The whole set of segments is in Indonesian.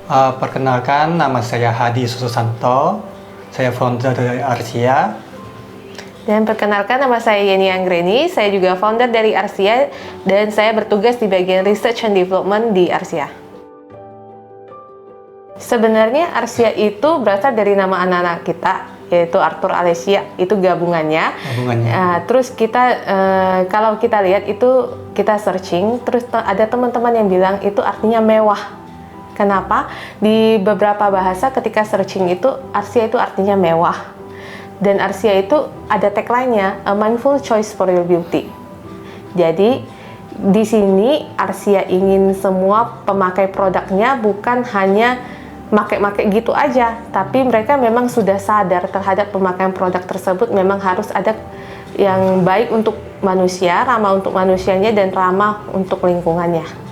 Perkenalkan, nama saya Hadi Susanto. Saya founder dari Arsia. Dan perkenalkan, nama saya Yeni Anggreni. Saya juga founder dari Arsia dan saya bertugas di bagian Research and Development di Arsia. Sebenarnya Arsia itu berasal dari nama anak-anak kita, yaitu Arthur Alesia, itu gabungannya. Terus kita, kalau kita lihat itu, kita searching, terus ada teman-teman yang bilang itu artinya mewah. Kenapa? Di beberapa bahasa ketika searching itu, Arsia itu artinya mewah. Dan Arsia itu ada tagline-nya, a mindful choice for your beauty. Jadi, di sini Arsia ingin semua pemakai produknya bukan hanya make-make gitu aja, tapi mereka memang sudah sadar terhadap pemakaian produk tersebut memang harus ada yang baik untuk manusia, ramah untuk manusianya, dan ramah untuk lingkungannya.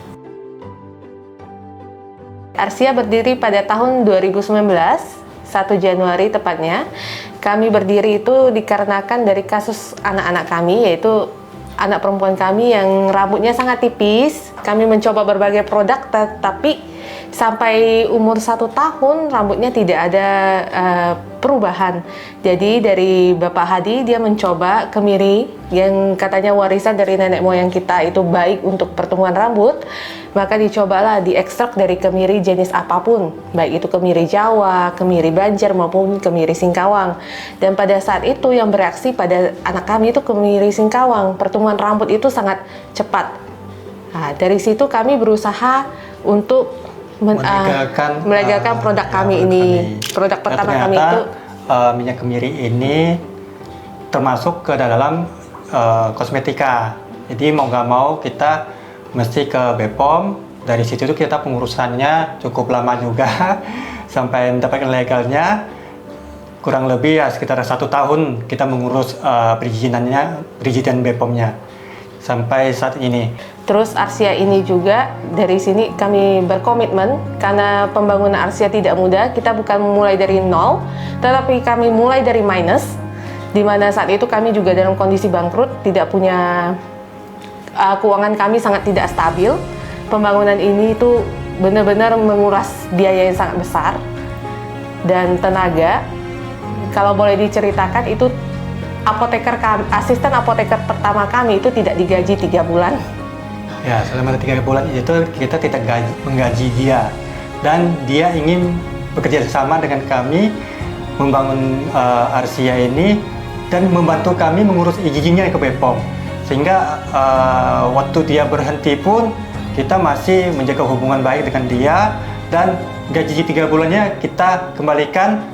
Arsia berdiri pada tahun 2019, 1 Januari tepatnya. Kami berdiri itu dikarenakan dari kasus anak-anak kami, yaitu anak perempuan kami yang rambutnya sangat tipis. Kami mencoba berbagai produk, tapi sampai umur 1 tahun rambutnya tidak ada perubahan. Jadi dari Bapak Hadi, dia mencoba kemiri yang katanya warisan dari nenek moyang kita itu baik untuk pertumbuhan rambut. Maka dicobalah diekstrak dari kemiri jenis apapun, baik itu kemiri Jawa, kemiri Banjar maupun kemiri Singkawang. Dan pada saat itu yang bereaksi pada anak kami itu kemiri Singkawang, pertumbuhan rambut itu sangat cepat. Nah, dari situ kami berusaha untuk melegalkan produk kami ini. Produk pertama kami itu minyak kemiri ini termasuk ke dalam kosmetika. Jadi mau nggak mau kita mesti ke BPOM. Dari situ tuh kita pengurusannya cukup lama juga sampai mendapatkan legalnya. Kurang lebih ya sekitar 1 tahun kita mengurus perizinan BPOM-nya sampai saat ini. Terus Arsia ini juga dari sini kami berkomitmen, karena pembangunan Arsia tidak mudah. Kita bukan mulai dari nol, tetapi kami mulai dari minus, di mana saat itu kami juga dalam kondisi bangkrut, tidak punya keuangan kami sangat tidak stabil. Pembangunan ini itu benar-benar menguras biaya yang sangat besar dan tenaga. Kalau boleh diceritakan, itu asisten apoteker pertama kami itu tidak digaji 3 bulan. Ya, selama 3 bulan itu kita tidak menggaji dia, dan dia ingin bekerja sama dengan kami membangun Arsia ini dan membantu kami mengurus izinnya ke BPOM. Sehingga waktu dia berhenti pun kita masih menjaga hubungan baik dengan dia, dan gaji 3 bulannya kita kembalikan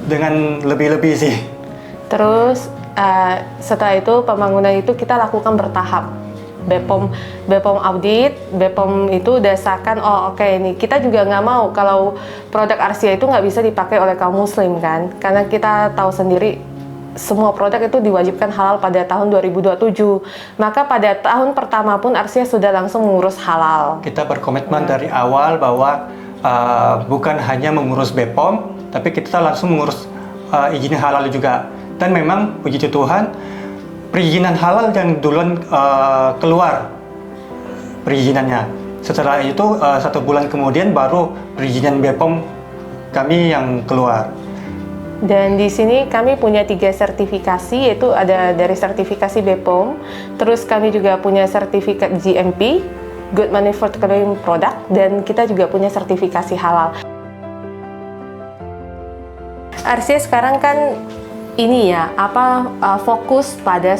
dengan lebih-lebih sih. Terus setelah itu pembangunan itu kita lakukan bertahap. BPOM audit, BPOM itu dasarkan, ini kita juga nggak mau kalau produk Arsia itu nggak bisa dipakai oleh kaum muslim kan, karena kita tahu sendiri semua produk itu diwajibkan halal pada tahun 2027. Maka pada tahun pertama pun Arsia sudah langsung mengurus halal. Kita berkomitmen dari awal bahwa bukan hanya mengurus BPOM, tapi kita langsung mengurus izin halal juga. Dan memang puji Tuhan, perizinan halal yang duluan keluar perizinannya. Setelah itu 1 bulan kemudian baru perizinan BPOM kami yang keluar. Dan di sini kami punya 3 sertifikasi, yaitu ada dari sertifikasi BPOM, terus kami juga punya sertifikat GMP, Good Manufacturing Product, dan kita juga punya sertifikasi halal. Arsia sekarang kan ini ya, fokus pada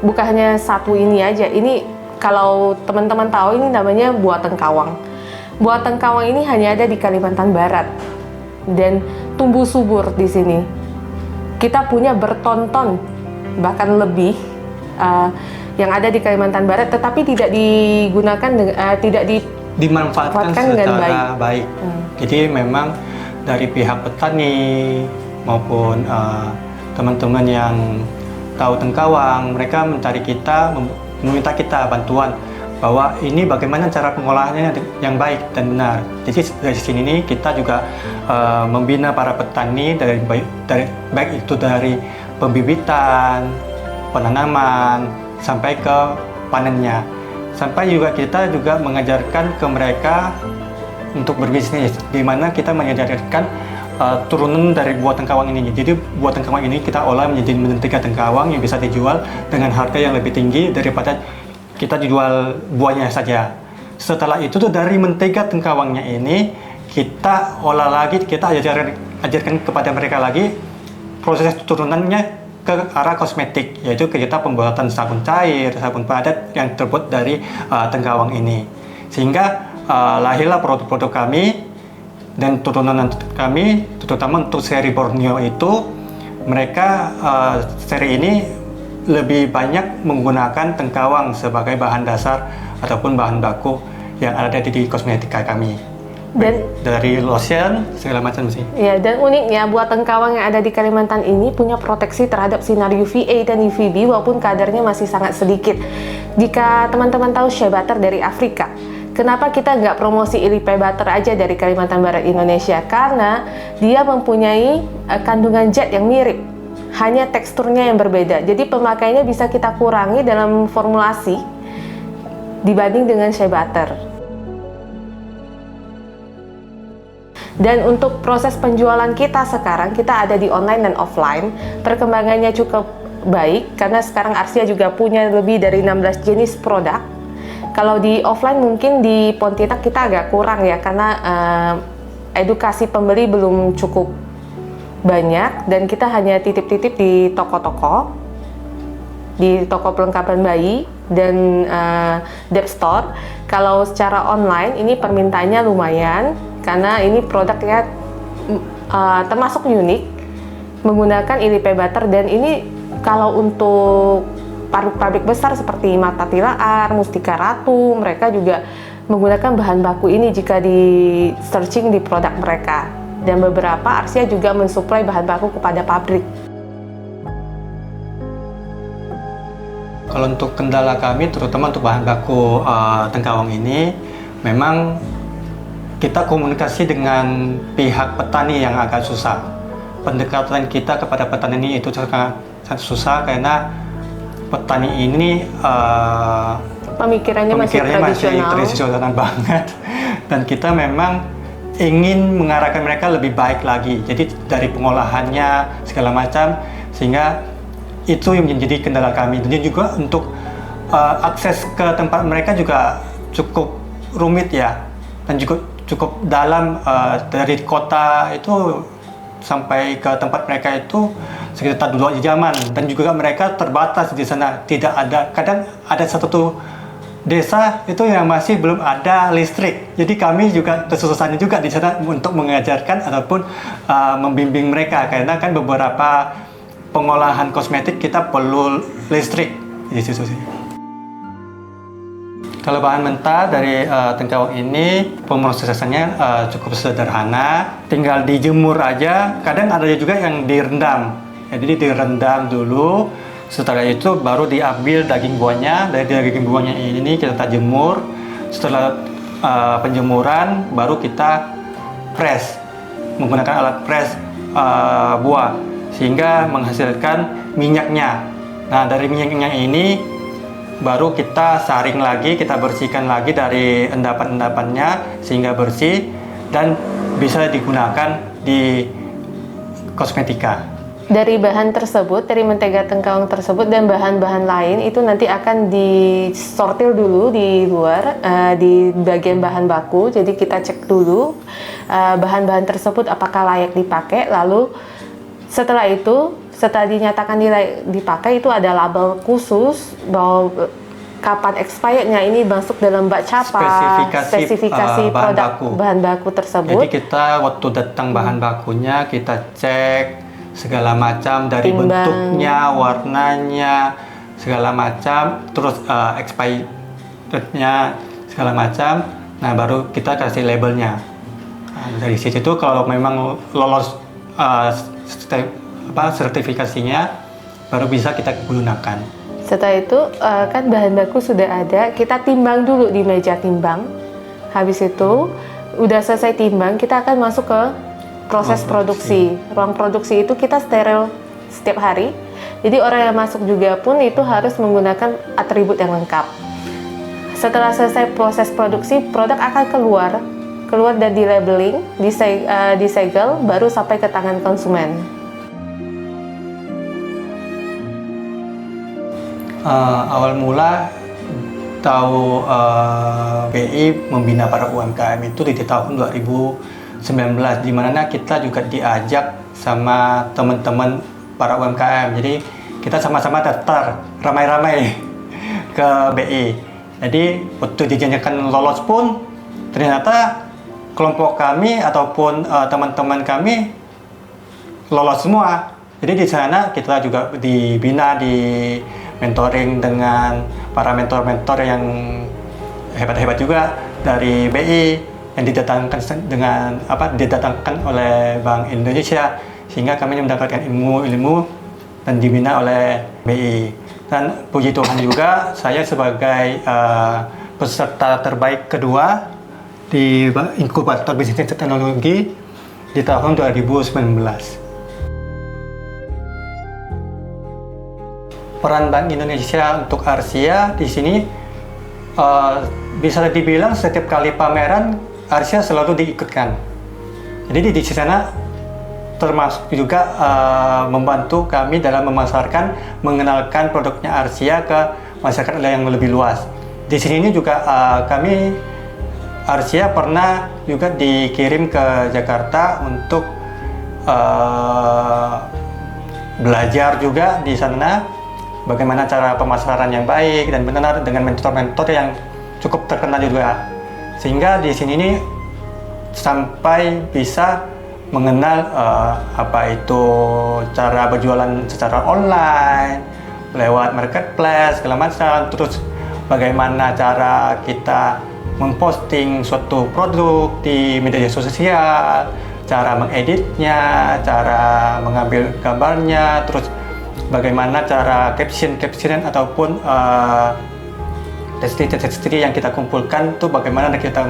bukan hanya satu ini aja. Ini kalau teman-teman tahu, ini namanya Buah Tengkawang. Buah Tengkawang ini hanya ada di Kalimantan Barat dan tumbuh subur di sini. Kita punya bertonton, bahkan lebih, yang ada di Kalimantan Barat, tetapi tidak digunakan, dimanfaatkan secara baik. Jadi memang dari pihak petani maupun teman-teman yang tahu Tengkawang, mereka meminta kita bantuan bahwa ini bagaimana cara pengolahannya yang baik dan benar. Jadi dari sini nih kita juga membina para petani baik itu dari pembibitan, penanaman sampai ke panennya. Sampai juga kita juga mengajarkan ke mereka untuk berbisnis, di mana kita menyediakan turunan dari buah tengkawang ini. Jadi buah tengkawang ini kita olah menjadi mentega tengkawang yang bisa dijual dengan harga yang lebih tinggi daripada kita dijual buahnya saja. Setelah itu tuh dari mentega tengkawangnya ini kita olah lagi, kita ajarkan kepada mereka lagi proses turunannya ke arah kosmetik, yaitu kita pembuatan sabun cair, sabun padat yang terbuat dari tengkawang ini. Sehingga lahirlah produk-produk kami dan turunan kami, terutama untuk seri Borneo itu, mereka seri ini lebih banyak menggunakan tengkawang sebagai bahan dasar ataupun bahan baku yang ada di kosmetika kami. Dan dari lotion segala macam sih. Ya, dan uniknya buah tengkawang yang ada di Kalimantan ini punya proteksi terhadap sinar UVA dan UVB walaupun kadarnya masih sangat sedikit. Jika teman-teman tahu shea butter dari Afrika, kenapa kita nggak promosi Ilipe butter aja dari Kalimantan Barat Indonesia? Karena dia mempunyai kandungan zat yang mirip, hanya teksturnya yang berbeda. Jadi pemakaiannya bisa kita kurangi dalam formulasi dibanding dengan shea butter. Dan untuk proses penjualan kita sekarang, kita ada di online dan offline. Perkembangannya cukup baik, karena sekarang Arsia juga punya lebih dari 16 jenis produk. Kalau di offline mungkin di Pontianak kita agak kurang ya, karena edukasi pembeli belum cukup banyak. Dan kita hanya titip-titip di toko-toko, di toko perlengkapan bayi, dan dep store. Kalau secara online ini permintaannya lumayan, karena ini produknya termasuk unik, menggunakan Ilipe butter. Dan ini kalau untuk pabrik-pabrik besar seperti Marta Tilaar, Mustika Ratu, mereka juga menggunakan bahan baku ini jika di searching di produk mereka. Dan beberapa Arsia juga mensuplai bahan baku kepada pabrik. Kalau untuk kendala kami, terutama untuk bahan baku tengkawang ini, memang kita komunikasi dengan pihak petani yang agak susah. Pendekatan kita kepada petani ini itu sangat susah karena petani ini pemikirannya masih tradisional banget. Dan kita memang ingin mengarahkan mereka lebih baik lagi. Jadi dari pengolahannya segala macam, sehingga itu yang menjadi kendala kami. Dan juga untuk akses ke tempat mereka juga cukup rumit ya, dan juga cukup dalam. Dari kota itu sampai ke tempat mereka itu sekitar 2 jaman, dan juga mereka terbatas di sana. Tidak ada, kadang ada satu desa itu yang masih belum ada listrik. Jadi kami juga kesusahannya juga di sana untuk mengajarkan ataupun membimbing mereka, karena kan beberapa pengolahan kosmetik kita perlu listrik di situ sih. Kalau bahan mentah dari tengkawang ini, pemrosesannya cukup sederhana, tinggal dijemur aja. Kadang ada juga yang direndam. Jadi direndam dulu, setelah itu baru diambil daging buahnya. Dari daging buahnya ini kita jemur. Setelah penjemuran, baru kita press menggunakan alat press buah, sehingga menghasilkan minyaknya. Nah, dari minyaknya ini baru kita saring lagi, kita bersihkan lagi dari endapan-endapannya sehingga bersih dan bisa digunakan di kosmetika. Dari bahan tersebut, dari mentega tengkawang tersebut dan bahan-bahan lain itu nanti akan disortir dulu di luar, di bagian bahan baku. Jadi kita cek dulu bahan-bahan tersebut apakah layak dipakai. Lalu setelah itu, setelah dinyatakan dipakai, itu ada label khusus bahwa kapan expirednya ini masuk dalam bak capa, spesifikasi produk bahan baku tersebut. Jadi kita waktu datang bahan bakunya kita cek segala macam dari bentuknya, warnanya, segala macam, terus expirednya segala macam. Nah, baru kita kasih labelnya. Nah, dari situ kalau memang lolos sertifikasinya, baru bisa kita gunakan. Setelah itu kan bahan baku sudah ada, kita timbang dulu di meja timbang. Habis itu udah selesai timbang, kita akan masuk ke proses produksi. Ruang produksi itu kita steril setiap hari. Jadi orang yang masuk juga pun itu harus menggunakan atribut yang lengkap. Setelah selesai proses produksi, produk akan keluar keluar dan di labeling, disegel, baru sampai ke tangan konsumen. Awal mula tahu BI membina para UMKM itu di tahun 2019, di mana kita juga diajak sama teman-teman para UMKM. Jadi kita sama-sama daftar ramai-ramai ke BI. Jadi waktu dijanjikan lolos pun ternyata kelompok kami ataupun teman-teman kami lolos semua. Jadi di sana kita juga dibina, di mentoring dengan para mentor-mentor yang hebat-hebat juga dari BI yang didatangkan oleh Bank Indonesia, sehingga kami mendapatkan ilmu-ilmu dan dibina oleh BI. Dan puji Tuhan juga saya sebagai peserta terbaik kedua di inkubator bisnis teknologi di tahun 2019. Peran Bank Indonesia untuk Arsia di sini bisa dibilang setiap kali pameran Arsia selalu diikutkan. Jadi di sana termasuk juga membantu kami dalam memasarkan, mengenalkan produknya Arsia ke masyarakat yang lebih luas. Di sini juga kami Arsia pernah juga dikirim ke Jakarta untuk belajar juga di sana bagaimana cara pemasaran yang baik dan benar dengan mentor-mentor yang cukup terkenal juga, sehingga di sini ini sampai bisa mengenal apa itu cara berjualan secara online lewat marketplace segala macam, terus bagaimana cara kita memposting suatu produk di media sosial, cara mengeditnya, cara mengambil gambarnya, terus bagaimana cara caption ataupun tekstil yang kita kumpulkan tuh bagaimana kita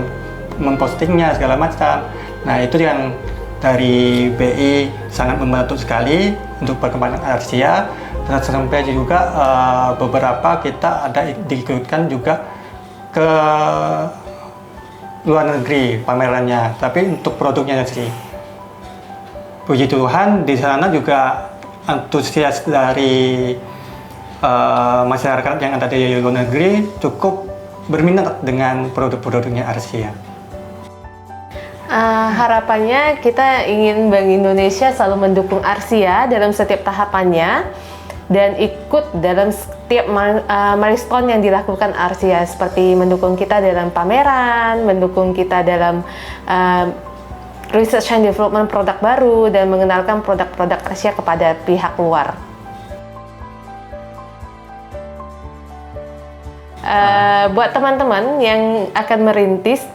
mempostingnya segala macam. Nah itu yang dari BI sangat membantu sekali untuk perkembangan Arsia, dan sampai juga beberapa kita ada diikutkan juga ke luar negeri pamerannya, tapi untuk produknya sendiri. Puji Tuhan di sana juga antusias dari masyarakat yang ada di luar negeri cukup berminat dengan produk-produknya Arsia. Harapannya kita ingin Bank Indonesia selalu mendukung Arsia dalam setiap tahapannya dan ikut dalam setiap milestone yang dilakukan Arsia, seperti mendukung kita dalam pameran, mendukung kita dalam research and development produk baru, dan mengenalkan produk-produk Arsia kepada pihak luar. Buat teman-teman yang akan merintis,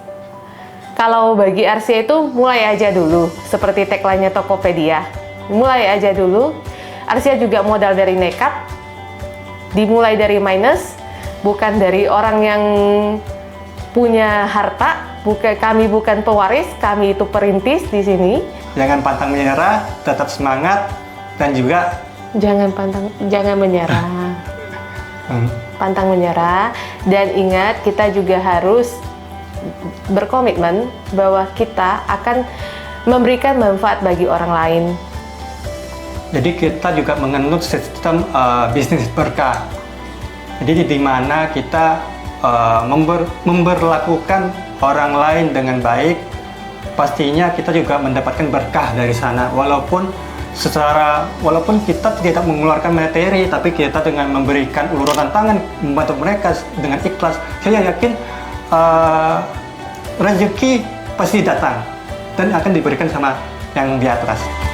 kalau bagi Arsia itu mulai aja dulu, seperti tagline-nya Tokopedia. Mulai aja dulu. Arsia juga modal dari nekat, dimulai dari minus, bukan dari orang yang punya harta. Kami bukan pewaris, kami itu perintis di sini. Jangan pantang menyerah, tetap semangat, dan juga jangan menyerah. Pantang menyerah, dan ingat kita juga harus berkomitmen bahwa kita akan memberikan manfaat bagi orang lain. Jadi kita juga menganut sistem bisnis berkah. Jadi di mana kita memperlakukan orang lain dengan baik, pastinya kita juga mendapatkan berkah dari sana. Walaupun kita tidak mengeluarkan materi, tapi kita dengan memberikan uluran tangan membantu mereka dengan ikhlas, saya yakin rezeki pasti datang dan akan diberikan sama yang di atas.